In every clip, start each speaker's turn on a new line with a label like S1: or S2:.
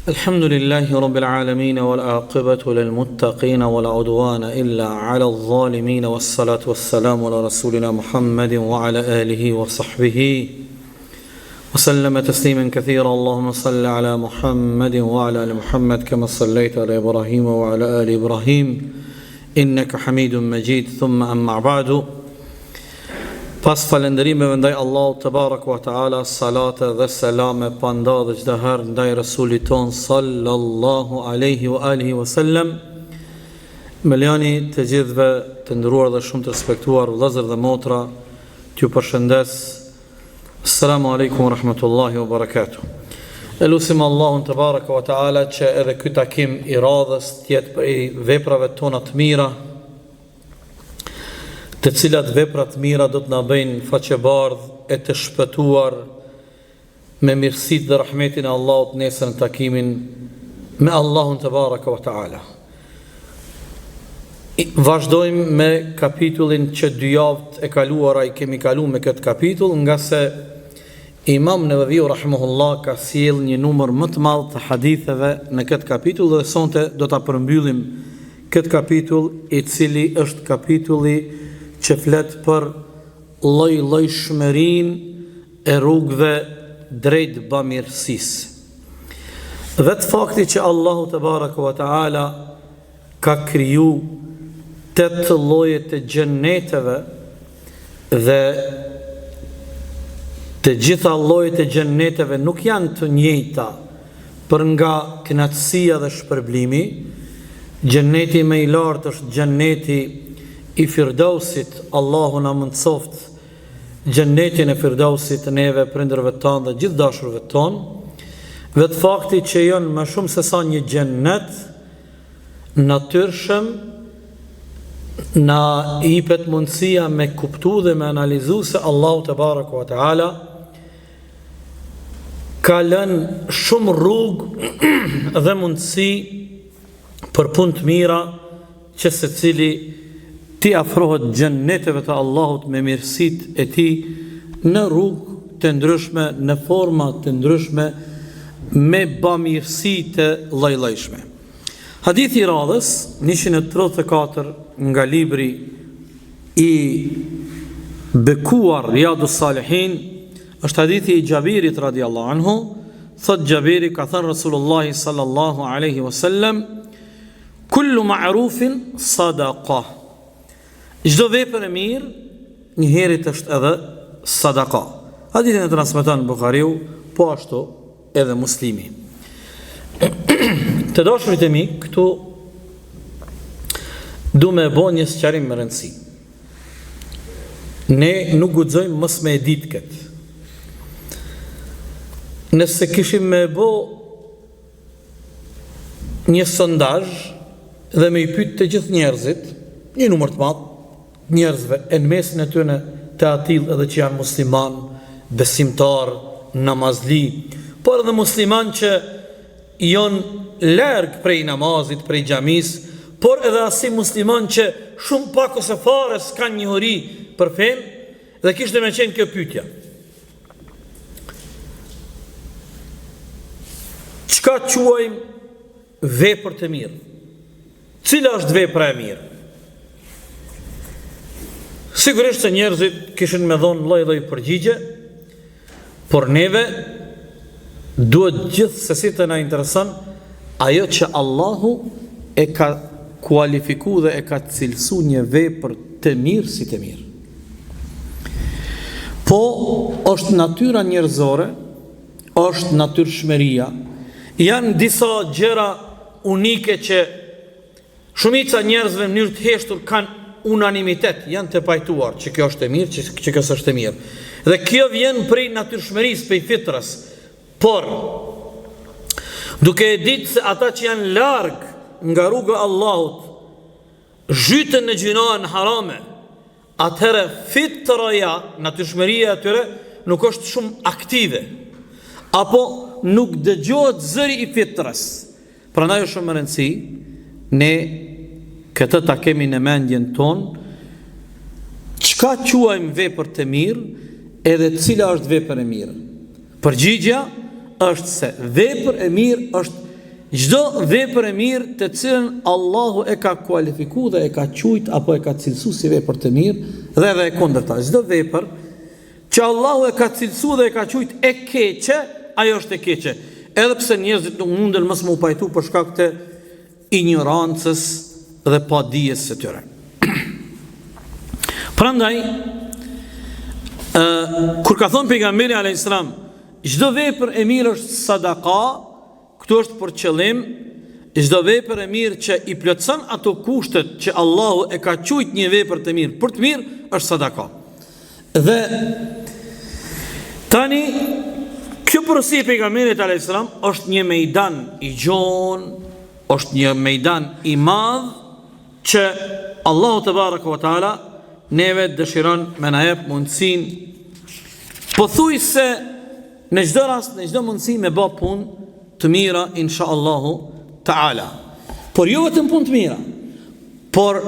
S1: الحمد لله رب العالمين والعاقبة للمتقين ولا عدوان إلا على الظالمين والصلاة والسلام على رسولنا محمد وعلى آله وصحبه وسلم تسليما كثيرا. اللهم صل على محمد وعلى آل محمد كما صليت على إبراهيم وعلى آل إبراهيم إنك حميد مجيد. ثم أما بعد. Pas falënderimeve ndaj Allahut te baraka wa taala, salate dhe selame pa ndodhur çdo herë ndaj Rasulit ton sallallahu alaihi wa alihi wasallam. Me lejoni të gjithëve të nderuar dhe shumë të respektuar vëllezër dhe motra, t'ju përshëndes. Assalamu alaikum wa rahmatullahi wa barakatuh. Elusim Allahun te baraka wa taala që edhe ky takim i radhës të jetë për veprave tona të mira, të cilat veprat mira do të na bëjnë faqebardh e të shpëtuar me mirësitë dhe rahmetin e Allahut nesër në takimin me Allahun te baraka wa taala. Vazhdojmë me kapitullin që 2 javët e kaluara i kemi kaluar me këtë kapitull, nga se Imam Nevaviu rahimahullah ka sjell një numër më të madh të haditheve në këtë kapitull dhe sonte do ta përmbyllim këtë kapitull, i cili është kapitulli që flet për lloj-llojshmërinë e rrugëve drejt bamirësisë. Vetë fakti që Allahu te baraka wa taala ka kriju 8 lloje të xheneteve dhe të gjitha llojet e xheneteve nuk janë të njëjta për nga kënaqësia dhe shpërblimi. Xheneti më i lartë është xheneti i Firdausit. Allahu na mundsoft xhenetin e Firdausit neve, prindërve tanë dhe gjithë dashurëve tonë. Vetë fakti që janë më shumë se sa një xhenet natyrshëm na jepet mundësia me kuptu dhe me analizu se Allahu te baraka wa taala ka lënë shumë rrugë dhe mundësi për punë të mira që secili ti afrohet xheneteve të Allahut me mirësitë e tij në rrugë të ndryshme, në forma të ndryshme, me bamirësi të lloj-llojshme. Hadithi i radhës 134 nga libri i bekuar Riyadus Salihin është hadithi i Xhabirit radhiyallahu anhu. Thot Xhabiri, ka thënë Rasulullah sallallahu alaihi wasallam: kullu ma'rufin sadaqa. Çdo vepër e mirë një herët është edhe sadaka. Hadithin e transmeton Buhariu, po ashtu edhe Muslimi. Të dashurit e mi, këtu du me bo një sqarim me rëndësi. Ne nuk guxojmë mos me e ditë këtë. Nëse kishim me bo një sondazh dhe me i pyet të gjithë njerëzit, një numër të madh njerëzve, e në mesin e tyre të atill edhe që janë musliman, besimtar, namazli, por edhe musliman që janë larg prej namazit, prej xhamis, por edhe asi musliman që shumë pak ose fare s'kanë njohuri për fen, dhe kishte me qenë kjo pyetja: çka quajmë vepër të mirë? Cila është vepra e mirë? Sigurisht se njerëzit kishin me dhonë lloj-lloj përgjigje, por neve duhet gjithsesi të na intereson ajo që Allahu e ka kualifikuar dhe e ka cilësu një vepër të mirë si të mirë. Po është natyra njerëzore, është natyrshmëria, janë disa gjëra unike që shumica njerëzve në mënyrë të heshtur kanë unanimitet, janë të pajtuar që kjo është e mirë, që kjo është e mirë. Dhe kjo vjen prej natyrshmërisë, prej fitrës. Por duke e ditë se ata që janë larg nga rruga e Allahut zhyten në gjinoa në harame, atëherë fitraja, natyrshmëria e tyre nuk është shumë aktive, apo nuk dëgjohet zëri i fitrës. Prandaj është shumë e rëndësishme ne këtë ta kemi në mendjen tonë, çka quajmë vepër të mirë, edhe cila është vepër e mirë. Përgjigjja është se vepër e mirë është çdo vepër e mirë të cilën Allahu e ka kualifikuar dhe e ka quajtur apo e ka cilësuar si vepër të mirë, dhe edhe e kundërta. Çdo vepër që Allahu e ka cilësuar dhe e ka quajtur e keqe, ajo është e keqe. Edhe pse njerëzit nuk munden mos më u pajtu për shkak të ignorancës dhe padijes së tyre. Prandaj, kur ka thonë pejgamberi alayhis salam, çdo vepër e mirë është sadaka, këtu është për qëllim çdo vepër e mirë që i plotson ato kushtet që Allahu e ka quajtur një vepër të mirë, për të mirë është sadaka. Dhe tani kjo porosi e pejgamberit alayhis salam është një mejdan i gjon, është një mejdan i madh që Allahu te baraka wa taala neve dëshiron me na jep mundësinë pothuajse në çdo rast, në çdo mundësi me bë punë të mira inshallahu taala. Por jo vetëm punë të mira, por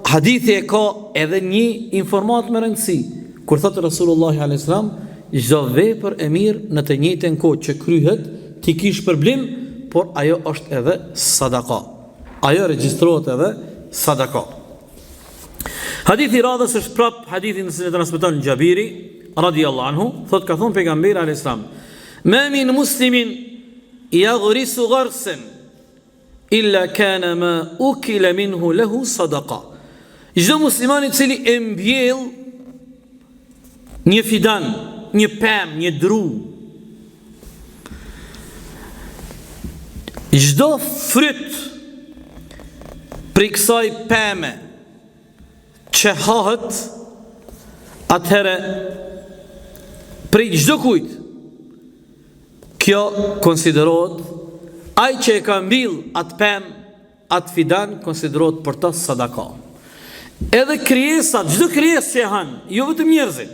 S1: hadithi e ka edhe një informat me rëndësi. Kur thotë Rasulullah alayhis salam, çdo vepër e mirë në të njëjtën kohë që kryhet, ti kish problem, por ajo është edhe sadaka. Ajo regjistrohet edhe sadaka. Hadithi radhës është prap hadithin që transmeton Jabiri radhiyallahu anhu, thotë ka thonë pejgamberi alayhis salam, ma min muslimin yaghrisu gharsan illa kana ma ukila minhu lahu sadaqa. Çdo musliman i cili e mbjell një fidan, një pemë, një dru, çdo fryt prej kësaj pemë që hahet, atëherë prej çdo kujt, kjo konsiderohet, ai që e ka mbill atë pemë, atë fidan, konsiderohet për të sadaka. Edhe krijesat, çdo krijesë që han, jo vetëm njerëzit,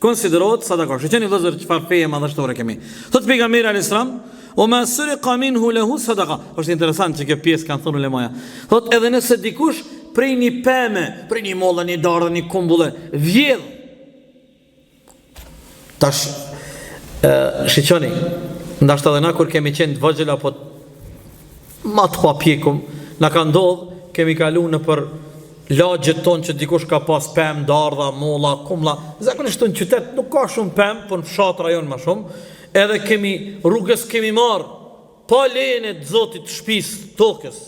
S1: konsiderohet sadaka. Shëqeni vëllezër çfarë feje madhështore kemi. Thot pejgamberi alayhis salam, o ma suriqa minhu lahu sadaka. Është interesant që kjo pjesë kanë thënë ulemaja. Thot edhe nëse dikush prej një pemë, prej një mollë, një dardhë, një kumbulle, vjedh. Tash shiqoni, ndashta edhe na kur kemi qenë të vogël apo ma të papjekum, na ka ndodhur, kemi kalu në për lagjet tonë që dikush ka pas pemë, dardha, molla, kumlla. Zakonisht në qytet nuk ka shumë pemë, por në fshat rajon më shumë. Edhe kemi rrugës kemi marr pa lejen e Zotit të shtëpisë, tokës.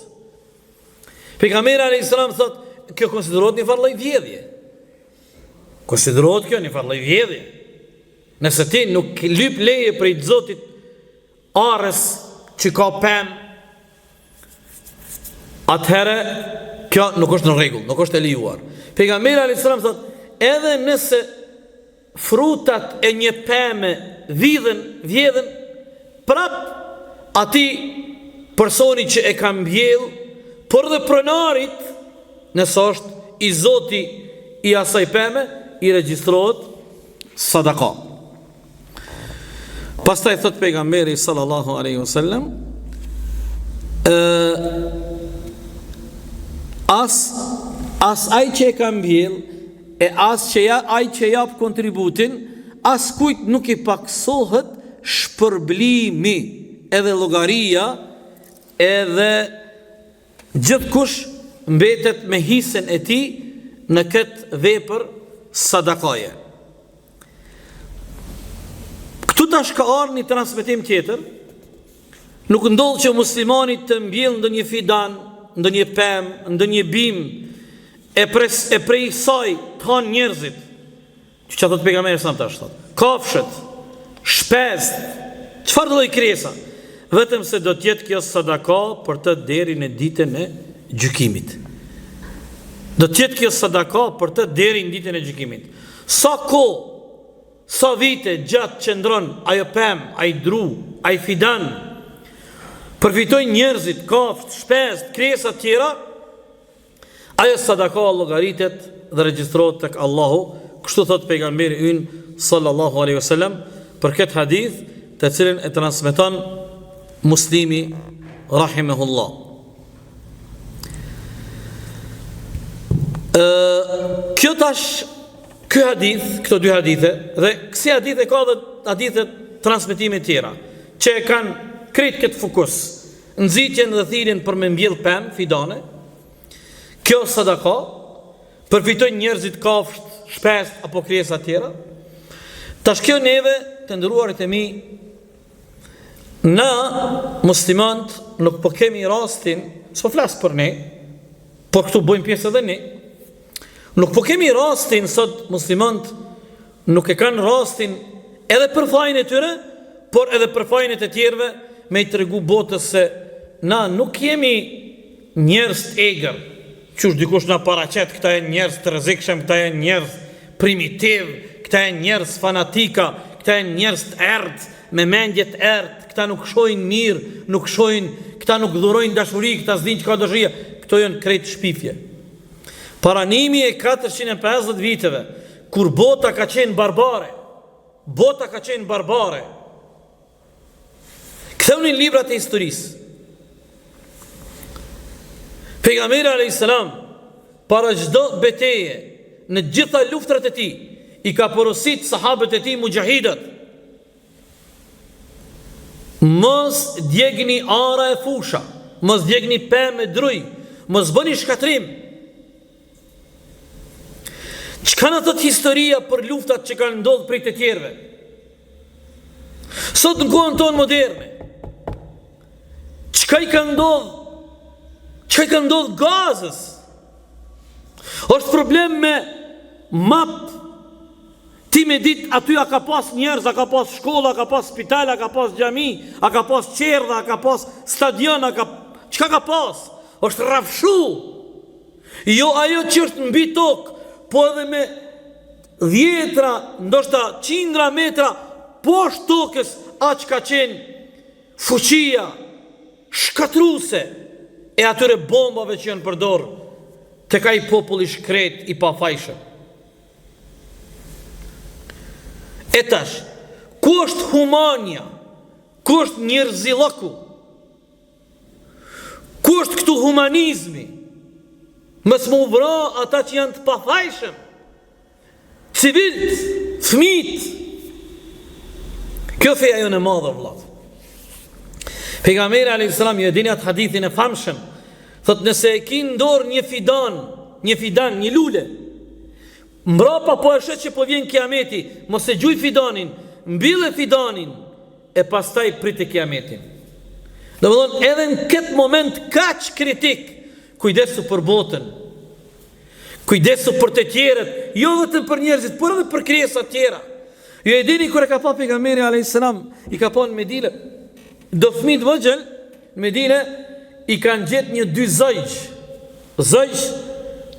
S1: Pejgamberi alayhis salam thotë, kjo konsiderohet një farë vjedhje. Konsiderohet kjo një farë vjedhje. Nëse ti nuk lyp leje prej Zotit arës që ka pemë, atëherë kjo nuk është në rregull, nuk është e lejuar. Pejgamberi alayhis salam thotë, edhe nëse frutat e një pemë vjedhen, prap ati personi që e ka mbjell, por dhe pronarit, nëse është i Zoti i asaj pemë, i regjistrohet sadaka. Pastaj thot pejgamberi sallallahu alaihi wasallam, as ai që e ka mbjell, e as që ai që jap kontributin, as kujt nuk i paksohet shpërblimi, edhe llogaria, edhe gjithkush mbetet me hisën e tij në këtë vepër sadakaje. Këtu tash ka ardhur një transmetim tjetër. Nuk ndodh që muslimani të mbjell ndonjë fidan, ndonjë pemë, ndonjë bim, e prej saj të hanë njerëzit, që thot pejgamberi sa tash thot, kafshët, shpest, çfarë do lloj krijesa, vetëm se do të jetë kjo sadaka për të deri në ditën e gjykimit. Do të jetë kjo sadaka për të deri në ditën e gjykimit. Sa kohë, sa vite gjatë qëndron ajo pemë, ai dru, ai fidan, përfitojnë njerëzit, kafshët, shpest, krijesa të tjera, ajo sadaka llogaritet dhe regjistrohet tek Allahu. Kështu thot pejgamberi ynë sallallahu alaihi wasallam për këtë hadith, të cilin e transmeton Muslimi rahimahullah. Kjo tash, ky hadith, këto dy hadithe, dhe kësi hadithe ka dhe hadithe transmetime tjera, që e kanë krejt këtë fokus, nxitjen dhe thirrjen për me mbjell pemë, fidane. Kjo sadaka përfitojnë njerëzit kafsht, shpesht apo krijesa tjera. Tash kjo neve, të nderuarit e mi, na muslimant nuk po kemi rastin, s'po flas për ne, por këtu bëjmë pjesë edhe ne. Nuk po kemi rastin sot muslimant, nuk e kanë rastin edhe për fajin e tyre, por edhe për fajin e tjerëve, me i tregu botës se na nuk jemi njerëz të egër. Qysh dikush na paraqet, këta janë njerëz të rrezikshëm, këta janë njerëz primitiv, këta janë njerëz fanatika, këta janë njerëz të errët, me mendje të errët, këta nuk shohin mirë, nuk shohin, këta nuk dhurojnë dashuri, këta s'din çka dëshia, këto janë krejt shpifje. Para 1450 viteve, kur bota ka qenë barbare, ktheunin librat e historisë. Pejgamberi alayhis salam para çdo betejë në gjitha luftrat e tij i ka porosit sahabët e tij mujahidët: mos djegni ara e fusha, mos djegni pemë e druj, mos bëni shkatrim. Çka na thot historia për luftat që kanë ndodhur prej të tjerëve? Sot në kohën tonë moderne, çka i ka ndodhur Gazës? Është problem me map. Ti me dit aty a ka pas njerëz, a ka pas shkolla, a ka pas spital, a ka pas xhami, a ka pas qerdha, a ka pas stadion, çka ka pas? Është rrafshu. Jo ajo që është mbi tokë, po edhe me dhjetra, ndoshta qindra metra poshtë tokës, aq ka qenë fuqia shkatruse e atyre bombave që janë përdor tek ai popull i shkret, i pafajshëm. E tash, ku është humania? Ku është njerëzillaku? Ku është këtu humanizmi? Mos më vra ata që janë të pafajshëm, civilt, fëmijët. Kjo feja jonë e madhe, vëllai. Pejgamberi alayhis salam ju e dini atë hadithin e famshëm, thot nëse e ki në dorë një fidan, një lule, mbrapa po e shet që po vjen kiameti, mos e gjuj fidanin, mbille fidanin, e pastaj prite kiametin. Domethënë edhe në këtë moment kaq kritik, kujdesu për botën, kujdesu për të tjerët, jo vetëm për njerëzit, por edhe për krijesa të tjera. Ju e dini kur e ka pa pejgamberi alayhis salam, i ka pa në Medinë, do fëmijë të vogël në Medinë i kanë gjetë një dy zëjq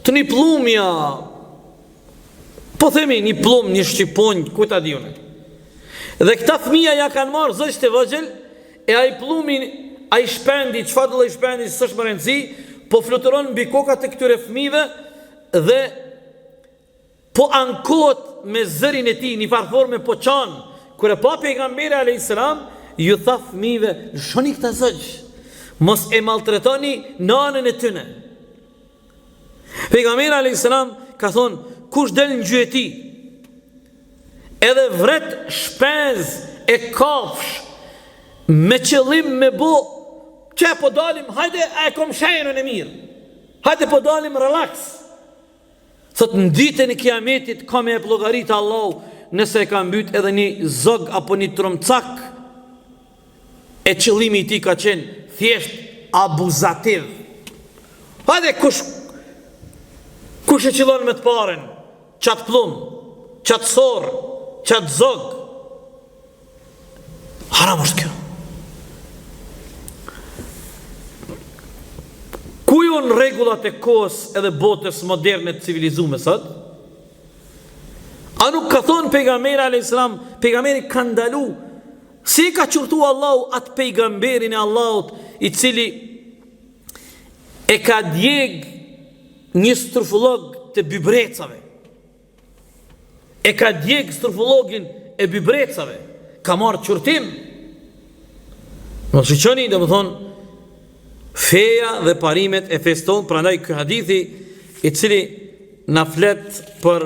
S1: të një plumja, po themi një plum, një shqiponj, ku ta diune. Dhe këta fëmija ja kanë marrë zëjq të vogël, e ai plumin, ai shpendi, çfarë do lloj shpendi, s'është më rëndësi, po fluturon mbi kokat e këtyre fëmijëve dhe po ankohet me zërin e tij, një farforme po çan. Kur e pa pejgamberi alayhis salam, ju tha fëmijëve, lëshoni këta zëjq, mos e maltretoni nanën e tyne. Pejgamberi alayhis salam ka thonë, kush del në gjyeti edhe vret shpez e kafsh me qëllim me bo, që po dalim, hajde e kom shajnën e mirë, hajde po dalim relax. Thot në ditën e kiametit ka me e plogarit Allah, nëse e ka mbyt edhe një zog apo një tromcak, e qëllimi i ti ka qenë thjesht abuzativ. Hajde kush e qëllon me të paren, qatë plum, qatë sor, qatë zog. Haram është kjo. Ku janë rregullat e kohës edhe botës moderne të civilizuar sot? A nuk ka thonë pejgamberi alayhis salam, pejgamberi ka ndalu, si ka qurtu Allahu atë pejgamberin e Allahut i cili e ka djeg një strufulog të bybrecave. E ka djeg strufulogin e bybrecave. Ka marrë qurtim. Në shqyqoni, dhe më thonë, feja dhe parimet e feston, prandaj ky hadithi i cili na flet për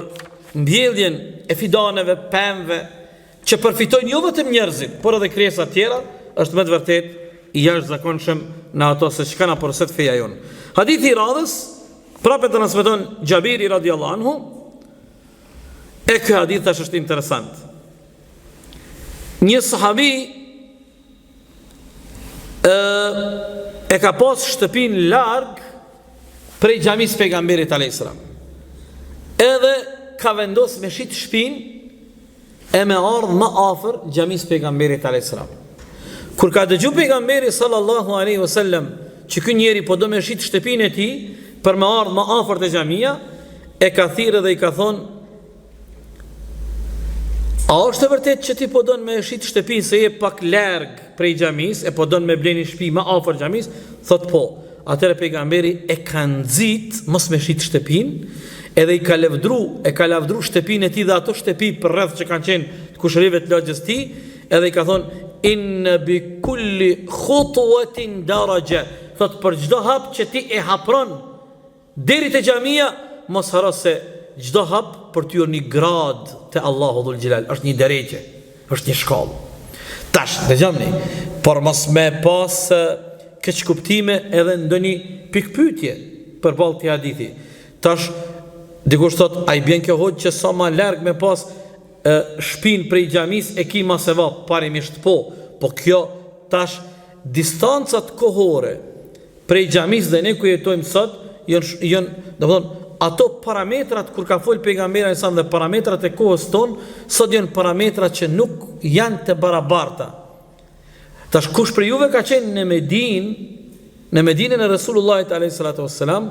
S1: mbjelljen e fidaneve, pemëve, që përfitojnë jo vetëm njerëzit, por edhe krijesa të tjera, është me të vërtet i jashtëzakonshëm në ato se çka na porosët feja jon. Hadithi i radhës prapë transmeton Xhabiri radhiyallahu anhu. E ky hadith tash është interesant. Një sahabi e ka pas shtëpin larg prej xhamisë pejgamberit alayhis salam. Edhe ka vendos me shit shtëpinë e me ardh më afër xhamisë pejgamberit alayhis salam. Kur ka dëgju pejgamberi sallallahu alaihi wasallam që ky njeri po do me shit shtëpinë e tij për me ardh më afër te xhamia, e ka thirrë dhe i ka thonë: a është e vërtet që ti po don me shit shtëpinë se je pak larg prej xhamisë e po don me bleni shtëpi më afër xhamisë? Thot po. Atëherë pejgamberi e ka nxit mos me shit shtëpinë, edhe i ka lavdru shtëpinë e tij dhe ato shtëpi për rreth që kanë qenë kushërive të lagjes tij, edhe i ka thonë: inna bi kulli khutwatin daraja. Thot për çdo hap që ti e hapron deri te xhamia, mos haro se çdo hap për ty është një grad te Allahu dhul xhelal, është një drejtë, është një shkallë. Tash, dëgjoni, por mos me pas keq kuptime edhe ndonjë pikpyetje përballë këtij hadithi. Tash dikush thot, a i bjen kjo hoxh që sa më larg me pas shpinë prej xhamisë e ki ma sevap? Parimisht po kjo tash distancat kohore prej xhamisë dhe ne ku jetojmë sot janë domethënë ato parametrat kur ka fol pejgamberi sa dhe parametrat e kohës tonë sot janë parametrat që nuk janë të barabarta. Tash kush për juve ka qenë në Medinën e Resulullahit alayhi salatu wassalam,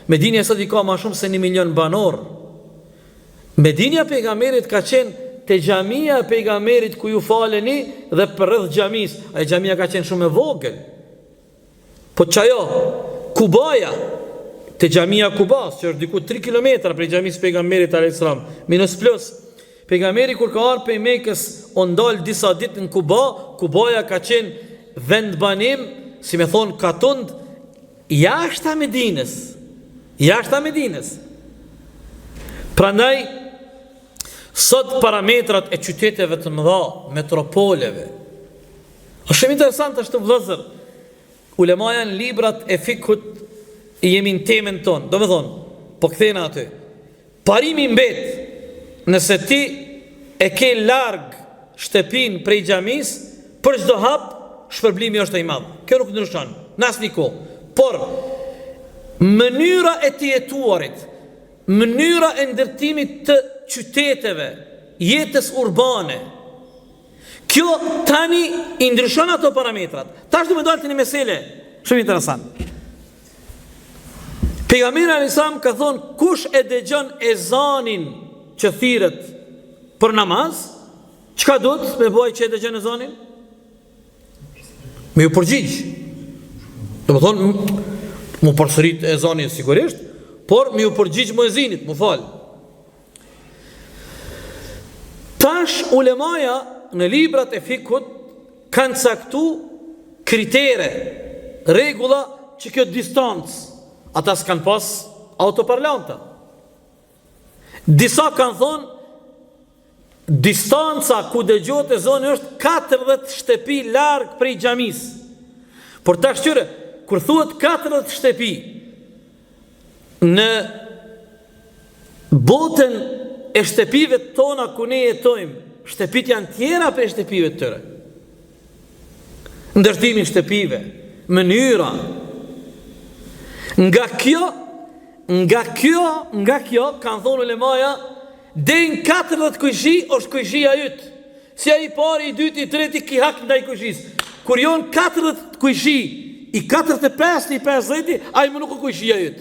S1: Medinja sot i ka ma shumë se 1 milion banor. Medinja pejgamberit ka qenë te xhamia e pejgamberit ku ju faleni dhe për rreth xhamisë. Ai xhamia ka qenë shumë e vogël. Po çajo, Kubaja, te xhamia Kubas, që është diku 3 kilometra prej xhamisë pejgamberit alayhis salam, minus plus. Pejgamberi kur ka ardhur prej Mekës, o ndal disa ditë në Kubaja ka qenë vend banim, si me thon katund jashtë Medinës. Prandaj sot parametrat e qyteteve të mëdha, metropoleve, është shumë interesant është të vëllezër. Ulemaja në librat e fikut i jemi në temën tonë. Do me thonë, po kthejnë aty, parimi mbet nëse ti e ke larg shtëpin prej xhamis, për çdo hap shpërblimi është i madh. Kjo nuk ndryshon në asnjë kohë. Por mënyra e të jetuarit, mënyra e ndërtimit të qyteteve, jetës urbane, kjo tani i ndryshon ato parametrat. Tash do më dalë të një mesele shumë interesant. Pejgamberi alayhis salam ka thonë, kush e dëgjon ezanin që thirret për namaz, çka duhet me bëj që e dëgjon ezanin? Me u përgjigj. Do të thonë, mu përsërit ezanin sigurisht, por me u përgjigj muezinit, mu fal. Tash ulemaja në librat e fikut kanë caktu kritere, regula që kjo distancë, ata s'kan pas autoparlanta. Disa kanë thonë, distanca ku dëgjohet ezani është 40 shtëpi larg prej xhamisë. Por tash qyre, kur thuhet 40 shtëpi në botën e shtëpive tona ku ne jetojmë, shtëpit janë tjera për shtëpive të tëre. Ndërtimi shtëpive, mënyra. Nga kjo kanë thonë ulemaja, deri në 40 kujshi është kujshia yt. Si ai i pari, i dyti, i treti ki hak ndaj kujshisë. Kur jon 40 kujshi, i 45, i 50, ai më nuk kujshia yt.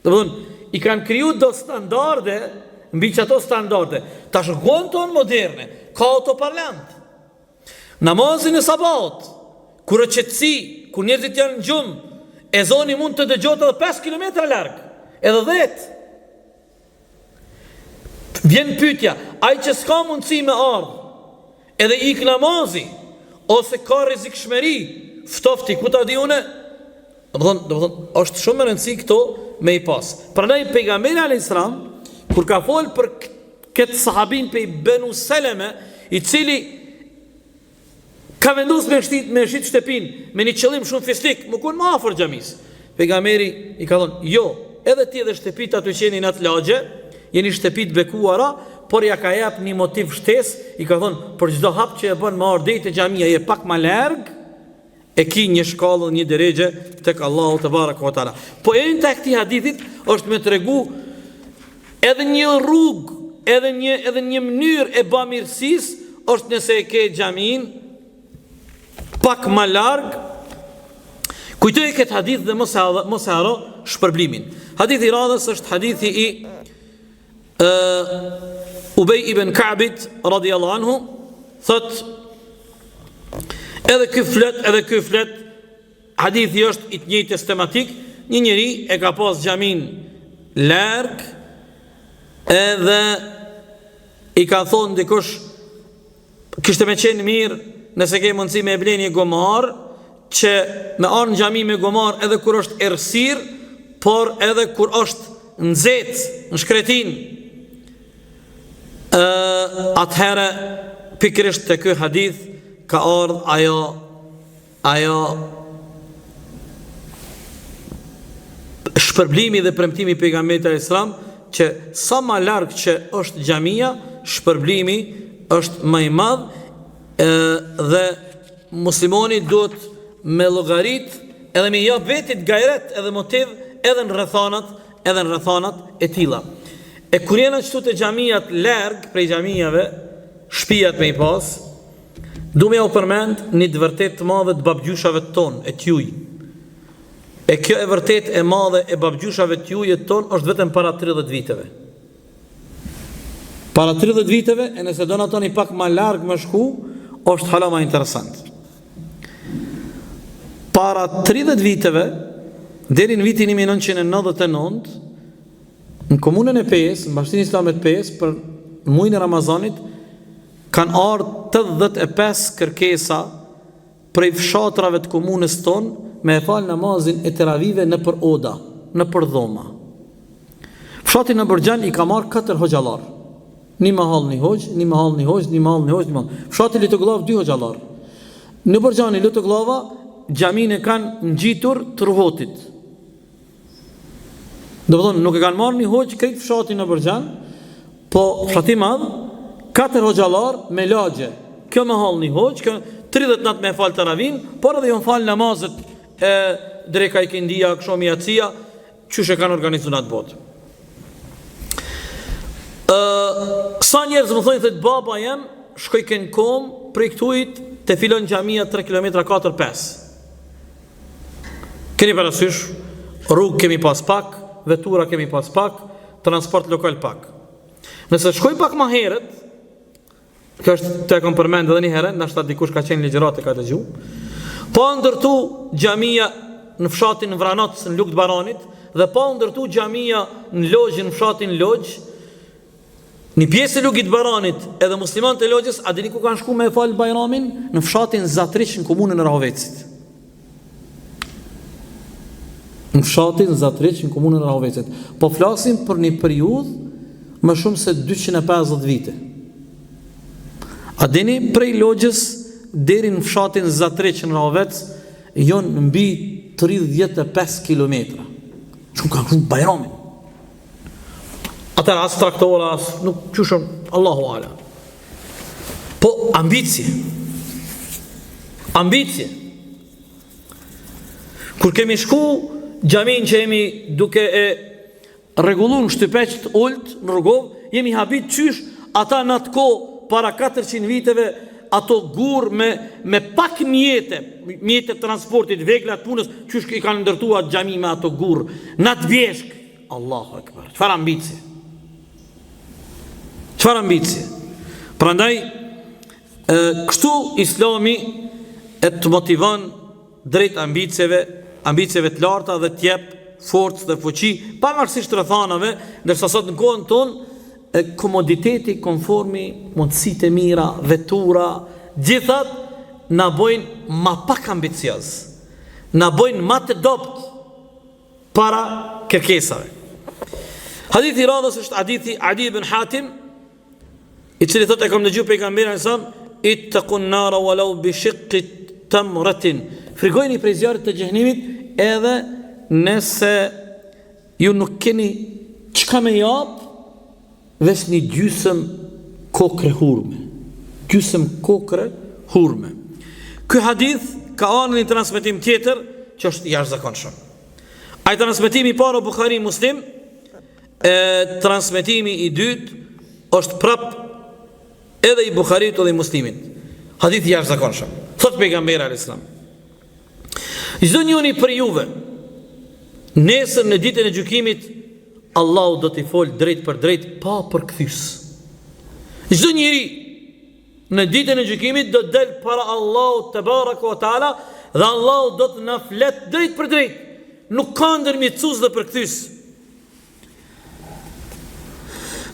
S1: Domthon, i kanë kriju do standarde, mbi që ato standarde. Ta shkon tonë moderne, ka autoparlant. Namazin e sabat, kur qetësi, kur njerëzit janë në gjumë, ezani mund të dëgjohet edhe 5 kilometra larg, edhe 10. Vjen pyetja, ai që s'ka mundësi me ardh, edhe ik namazi, ose ka rrezikshmëri, ftofti, ku ta di une? Domethënë, është shumë e rëndësishme këto me i pas. Prandaj pejgamberi alayhis salam kur ka fol për këtë sahabin pe Banu Seleme, i cili Ka vendosur me shit shtëpin me një qëllim shumë fisnik, më kun më afër xhamis. Pejgamberi i ka thonë, jo, edhe ti edhe shtëpit aty qeni në atë lagje, jeni shtëpit bekuara, por ja ka jap një motiv shtesë, i ka thonë, për çdo hap që e bën me ardhej te xhamia je pak më larg, e ki një shkallë, një drejgje tek Allahu te baraka ve taala. Po e në këtij hadithit është me tregu edhe një rrugë, edhe një mënyrë e bamirësisë është nëse e ke xhamin pak më larg. Kujtoj këtë hadith dhe mos e haro shpërblimin. Hadithi i radhës është hadithi i Ubej ibn Ka'bit radhiyallahu anhu, thot edhe ky flet, hadithi është i të njëjtës tematik. Një njeri e ka pas xhamin larg, edhe i ka thonë dikush, kishte me qenë mirë nëse ke mundësi me bleni një gomar, që me arë në xhami me gomar edhe kur është errësir, por edhe kur është nxehtë, në shkretin. Atëherë pikërisht te ky hadith ka ardhur ajo shpërblimi dhe premtimi i pejgamberit alayhis salam, që sa më larg që është xhamia, shpërblimi është më i madh, dhe muslimani duhet me llogarit edhe me jap vetit gajret edhe motiv edhe në rrethanat e tilla. E kur janë ashtu te xhamiat larg prej xhamiave, shtëpiat me i pas, du me u përmend një të vërtet të madhe të babgjushave ton, e t'juj. E kjo e vërtet e madhe e babgjushave t'juj e ton është vetëm para 30 viteve. Para 30 viteve, e nëse do në toni pak ma larg më shku, është hala ma interesant. Para 30 viteve, deri në vitin 1999, në komunën e Pes, në Bashkinë Islame të Pes, për muajin e Ramazanit, kanë ardhur 85 kërkesa prej fshatrave të komunës tonë me e fal namazin e teravive në për oda, në për dhoma. Fshati në Bërgjan i ka marrë 4 hoxhallar. Një mahall një hoxh, një mahall një hoxh, një mahall një hoxh, një mahall. Fshati Lutogllav 2 hoxhallar. Në Bërgjan i Lutogllava xhamin e kanë ngjitur të rrohotit. Do të thonë nuk e kanë marrë një hoxh krejt fshatin në Bërgjan, po fshati i madh 4 hoxhallar me lagje. Kjo mahall një hoxh, kjo 30 natë me fal taravin, por edhe jon fal namazet e dreka i kindia, kshomi acia, çush e kanë organizuar atë botë. Sa njerëz më thonë se baba jam shkoj kënë kom prej këtujt të filon xhamia 3 km 4-5. Keni parasysh, rrugë kemi pas pak, vetura kemi pas pak, transport lokal pak. Nëse shkoj pak ma herët, kjo është të e kom përmend edhe një herë, nashta dikush ka qenë ligjërat e ka të gju, po ndërtu xhamia në fshatin Vranotës në Lugë të Baranit, dhe po ndërtu xhamia në Logj në fshatin Logj, një pjesë e Lugit të Baranit edhe muslimanët e Logjës, a dini ku kanë shku me e falë Bajramin? Në fshatin Zatriç në komunën e Rahovecit. Në fshatin Zatriç në komunën e Rahovecit. Po flasim për një periudhë më shumë se 250 vite. A dini prej Logjës deri në fshatin Zatriç në Rahovec janë mbi 35 kilometra. Shumë kanë shku Bajramin. Atër as traktora, as nuk qushëm, Allahu ala. Po ambicje. Kur kemi shku xhamin që jemi duke e rregullun shtypeqt ult në rrugov, jemi habit qysh ata në atë kohë para 400 viteve, ato gur me pak mjete transportit, veglat punës, qysh i kanë ndërtuar xhami me ato gur, në atë bjeshk. Allahu akbar. Çfarë ambicie? Prandaj kështu Islami e të motivon drejt ambicjeve të larta dhe të jep forcë dhe fuqi, pavarësisht rrethanave, ndërsa sot në kohën tonë komoditeti, konformi, mundësitë e mira, vetura, gjithat na bojnë ma pak ambicioz, na bojnë ma të dopt para kërkesave. Hadithi radhës është hadithi Adi ibn Hatim, i cili thotë e kam dëgjuar pejgamberin sa ittaqun nara walau bi shiqqi tamratin. Frikojeni prej zjarrit të xhenemit edhe nëse ju nuk keni çka me jap, veç një gjysmë kokre hurme. Gjysmë kokre hurme. Ky hadith ka anën një transmetim tjetër që është jashtëzakonshëm. Ai transmetimi i parë Buhari Muslim, transmetimi i dytë është prap edhe i Buharit dhe i Muslimit. Hadith i jashtëzakonshëm. Thot pejgamberi alayhis salam: çdo njëri për juve nesër në ditën e gjykimit Allahu do t'i fol drejt për drejt pa përkthys. Çdo njeri në ditën e gjykimit do del para Allahut te baraka ve taala dhe Allahu do të na flet drejt për drejt. Nuk ka ndërmjetësues dhe përkthys.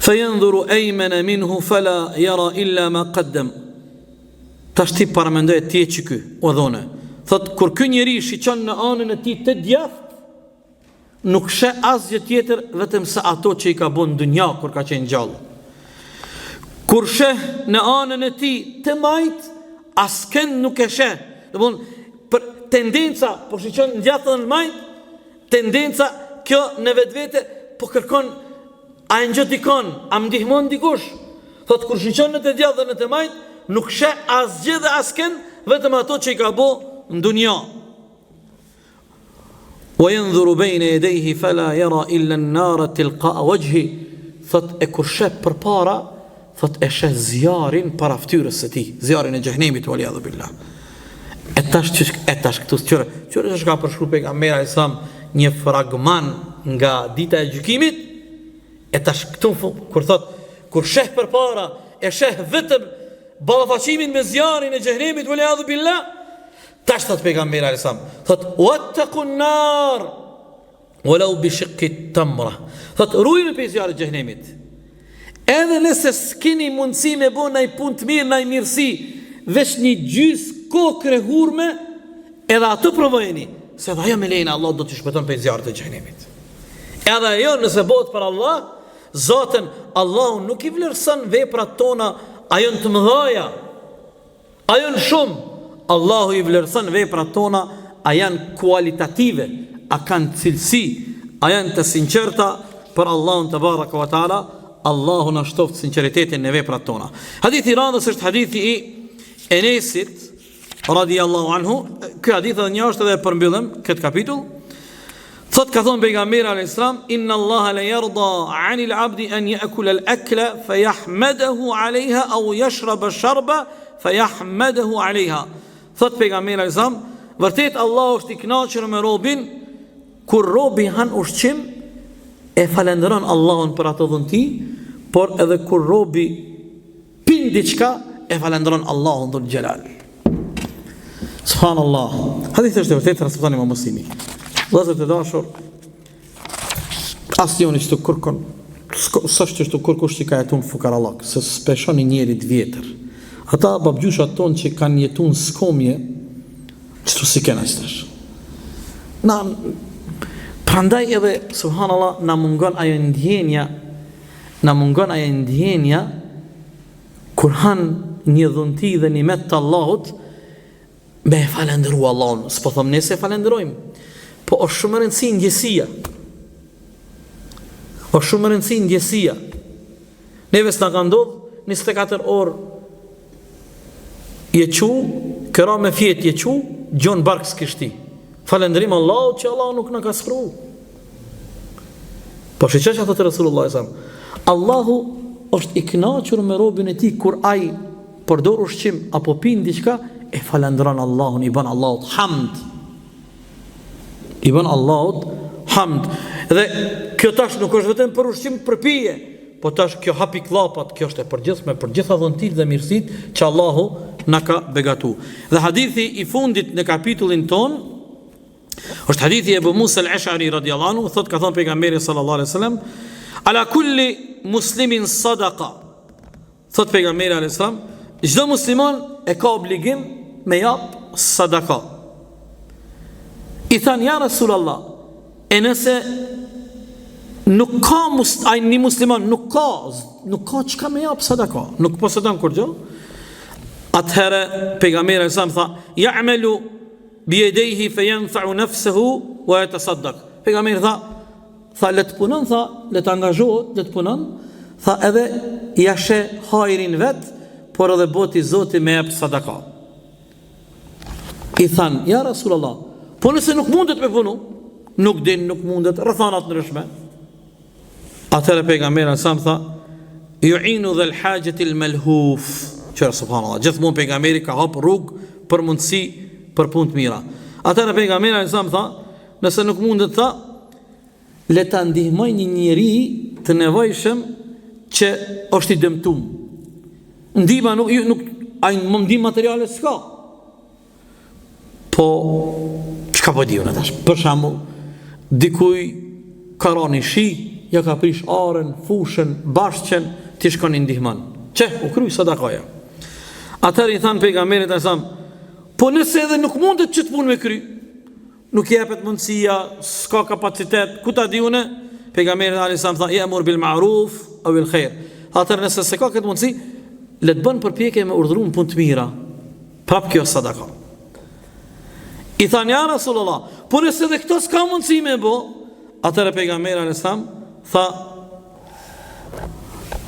S1: Fayanzuru aymana minhu fala yara illa ma qaddam. Tash ti paramendoj ti që ky o dhone. Thot kur ky njeri shiqon në anën e tij të djathtë, nuk sheh asgjë tjetër vetëm se ato që i ka bën në dunja kur ka qenë gjallë. Kur sheh në anën e tij të majt, askën nuk e sheh. Domthon për tendenca, po shiqon në djathtë në majt, tendenca kjo në vetvete po kërkon a e ngjot dikon, a më ndihmon dikush. Thot kur shiqon në të djathtë dhe në të majt, nuk sheh asgjë dhe askën vetëm ato që i ka bë në dunja. وينظر بين يديه فلا يرى إلا النار تلقاء وجهه. Thot e kur sheh përpara, thot e sheh zjarin para fytyrës së tij, zjarin e xhenemit waliadhu billah. E tash këtu çfarë ka përshkruar pejgamberi sa një fragment nga dita e gjykimit. E tash këtu kur thot kur sheh përpara, e sheh vetëm ballafaqimin me zjarin e xhenemit waliadhu billah. Tash thot pejgamberi alayhis salam, thot wattaqun nar walau bi shiqqi tamra. Thot ruajeni prej zjarrit të xhenemit. Edhe nëse s'keni mundësi me bën ndaj punë të mirë, ndaj mirësi, veç një gjys kokre hurme, edhe atë provojeni, se edhe ajo me lejen e Allahut do të shpëton prej zjarrit të xhenemit. Edhe ajo nëse bëhet për Allah, Zotën Allahu nuk i vlerëson veprat tona, ajo të mëdha, ajo në shumë. Allahu i vlerëson veprat tona, a janë kualitative, a kanë cilësi, a janë të sinqerta për Allahun te baraka wa taala. Allahu na shtoft sinqeritetin në veprat tona. Hadithi i radhës është hadithi i Enesit radhiyallahu anhu. Ky hadith edhe një është edhe përmbyllim këtë kapitull. Thot ka thënë pejgamberi alayhis salam: inna Allaha la yarda 'anil 'abdi an ya'kula al-akla fayahmadahu 'alayha aw yashraba sharba fayahmadahu 'alayha. Thot pejgamberi alayhis salam, vërtet Allah është i kënaqur me robin kur robi han ushqim e falenderon Allahun për atë dhunti, por edhe kur robi pin diçka e falenderon Allahun dhul xhelal. Subhanallah. Hadith është vërtet transmeton Imam Muslimi. Vëllezër të dashur, asnjëri që kërkon, s'është që kërkosh që ka jetuar fukarallak, se speshon një njeri të vjetër. Ata babgjushat tonë që kanë jetuar në skomje, çto si kanë ashtash. Na prandaj edhe subhanallah na mungon ajo ndjenja, kur han një dhunti dhe nimet të Allahut, me e falendëru Allahun. S'po them ne se falenderojmë, po është shumë e rëndësishme ndjesia. Është shumë e rëndësishme ndjesia. Neve s'na ka ndodhur 24 orë jequ, këra me fjet jequ, gjon bark s'kishti. Falendrim Allahut që Allah nuk na ka spru. Po që që thot Rasulullah sallallahu alaihi wasallam, Allahu është i kënaqur me robën e tij kur ai përdor ushqim apo pin diçka, e falendron Allahun, i bën Allahut hamd. I bën Allahut hamd. Dhe kjo tash nuk është vetëm për ushqim, për pije, po tash kjo hapi klapat, kjo është e përgjithshme për gjitha dhuntit dhe mirësitë që Allahu na ka begatu. Dhe hadithi i fundit në kapitullin ton është hadithi e Abu Musa al-Ash'ari radhiyallahu anhu, thot ka thënë pejgamberi sallallahu alaihi wasallam, ala kulli muslimin sadaqa. Thot pejgamberi alaihi wasallam, çdo musliman e ka obligim me jap sadaka. I than ja Rasulullah, e nëse nuk ka një musliman nuk ka çka me jap sadaka, nuk posedon kur gjë, Atëherë pejgamberi sa më tha, "Ya'malu bi yadayhi fayanfa'u nafsuhu wa yatasaddaq." Pejgamberi tha le të punon, le të angazhohet, le të punon, edhe ja sheh hajrin vet, por edhe boti Zoti me jep sadaka. I than, ja Rasulullah, po nëse nuk mundet me punu, nuk din, nuk mundet, rrethonat ndryshme. Atëherë pejgamberi sa më tha, "Yu'inu dhal hajati al malhuf." Qërë subhanallah, gjithmonë pejgamberi ka hap rrugë për mundësi për punë të mira. Atëherë pejgamberi sa më tha, nëse nuk mundet, tha, le ta ndihmoj një njeri të nevojshëm që është i dëmtuar. Ndihma nuk ai më ndihmë materiale s'ka. Po çka po diun atash? Për shembull, dikuj ka rani shi, ja ka prish arën, fushën, bashkën, ti shkon i ndihmon. U kryj sadakaja. Atëherë i thanë pejgamberit e sam, po nëse edhe nuk mundet që të punë me kry, nuk jepet mundësia, s'ka kapacitet, ku ta di une? Pejgamberi alayhis salam tha, "Ya'mur bil ma'ruf aw bil khair." Atëherë nëse s'ka këtë mundësi, le të bën përpjekje me urdhëruar punë të mira. Prap kjo sadaka. I thanë, ja Rasulullah, po nëse edhe këto s'ka mundësi me bë, atëherë pejgamberi alayhis salam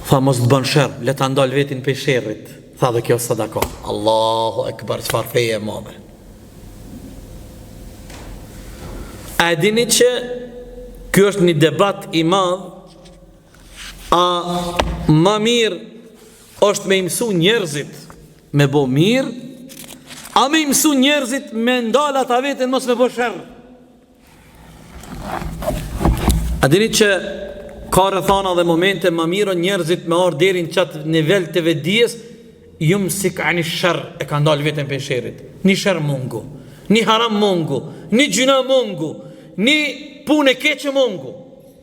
S1: tha mos të bën sherr, le ta ndal vetin pe sherrit. Tha dhe kjo sadaka. Allahu akbar, çfarë feje e madhe. A dini që ky është një debat i madh, a më mirë është me mësu njerëzit me bo mirë, a me mësu njerëzit me ndal ata vetin mos me bo sherr? A dini që ka rrethana dhe momente më mirë njerëzit me ardh deri në çat nivel të vetdijes, yumsik ani sherr, e ka ndal veten pe sherrit. Ni sherr mungu, ni haram mungu, ni gjuna mungu, ni punë keqe mungu.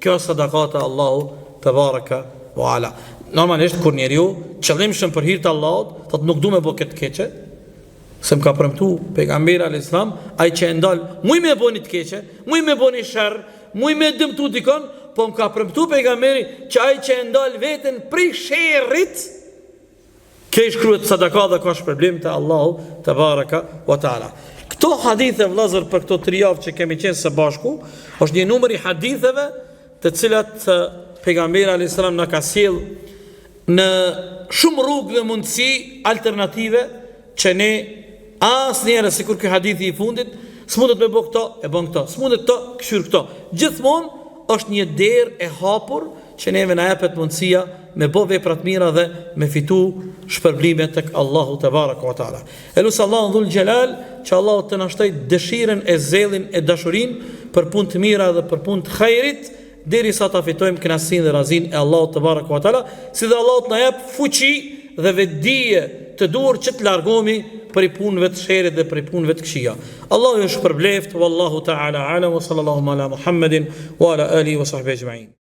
S1: Kjo sadakata Allahu te baraka wa ala. Normalisht kur njeriu qëllimshëm për hir të Allahut, thotë nuk du me bë këtë keqe, se më ka premtu pejgamberi alayhis salam, ai që e ndal, muj me bëni të keqe, muj me bëni sherr, muj me dëmtu dikon, po më ka premtu pejgamberi që ai që e ndal veten prej sherrit, ke shkruhet sadaka dhe ka shpërblim të Allahu te baraka wa taala. Këto hadithe vëllazër për këto 3 javë që kemi qenë së bashku, është një numër i haditheve të cilat pejgamberi alayhis salam na ka sjell në shumë rrugë dhe mundësi alternative që ne asnjëherë sikur ky hadithi i fundit s'mundet me bë këto, e bën këto, s'mundet këto, këshyr këto. Gjithmonë është një derë e hapur që neve na jepet mundësia me bë vepra të mira dhe me fitu shpërblime tek Allahu te baraka wa taala. Elus Allahu dhul jalal që Allahu të na shtoj dëshirën e zellin e dashurinë për punë të mira dhe për punë të xhairit, derisa ta fitojmë kënaqësinë dhe razin e Allahut te baraka wa taala, si dhe Allahu të na jap fuqi dhe vetdije të duhur që të largohemi për punëve të sherrit dhe për punëve të këqija. Allahu ju shpërbleft, wallahu taala ala wa sallallahu ala Muhammedin wa ala alihi wa sahbihi ajma'in.